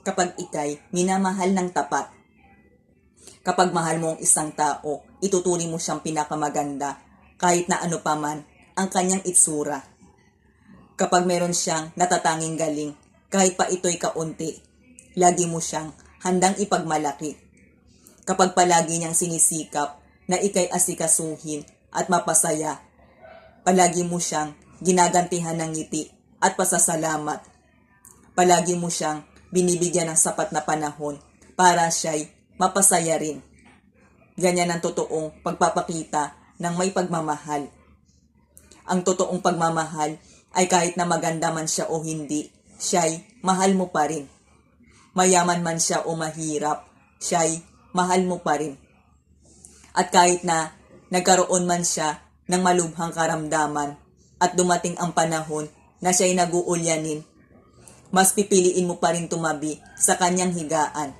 kapag ikay minamahal ng tapat. Kapag mahal mo ang isang tao, ituturing mo siyang pinakamaganda kahit na ano pa man ang kanyang itsura. Kapag meron siyang natatanging galing, kahit pa ito'y kaunti, lagi mo siyang handang ipagmalaki. Kapag palagi niyang sinisikap na ikay asikasuhin at mapasaya, palagi mo siyang ginagantihan ng ngiti at pasasalamat. Palagi mo siyang binibigyan ng sapat na panahon para siya'y mapasaya rin. Ganyan ang totoong pagpapakita ng may pagmamahal. Ang totoong pagmamahal ay kahit na maganda man siya o hindi, siya'y mahal mo pa rin. Mayaman man siya o mahirap, siya'y mahal mo pa rin. At kahit na nagkaroon man siya ng malubhang karamdaman at dumating ang panahon na siya'y naguulyanin, mas pipiliin mo pa rin tumabi sa kanyang higaan.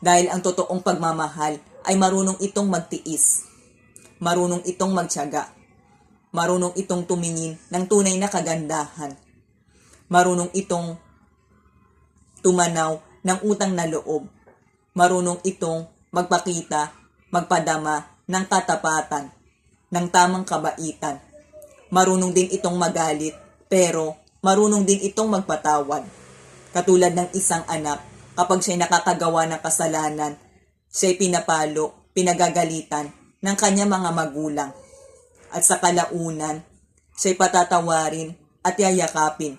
Dahil ang totoong pagmamahal ay marunong itong magtiis, marunong itong magtiyaga, marunong itong tumingin ng tunay na kagandahan, marunong itong tumanaw ng utang na loob, marunong itong magpakita, magpadama ng katapatan, ng tamang kabaitan. Marunong din itong magalit, pero marunong din itong magpatawad. Katulad ng isang anak, kapag siya'y nakakagawa ng kasalanan, siya'y pinapalo, pinagagalitan ng kanyang mga magulang. At sa kalaunan, siya'y patatawarin at yayakapin.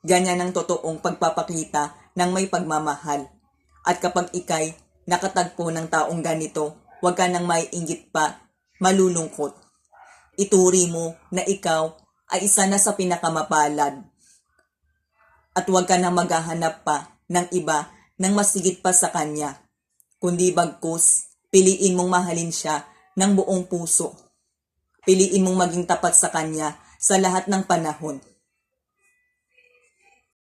Ganyan ang totoong pagpapakita ng may pagmamahal. At kapag ikay nakatagpo ng taong ganito, huwag ka nang maiinggit pa, malulungkot. Ituri mo na ikaw ay isa na sa pinakamapalad. At huwag ka nang maghahanap pa ng iba nang masigit pa sa kanya. Kundi bagkus, piliin mong mahalin siya ng buong puso. Piliin mong maging tapat sa kanya sa lahat ng panahon.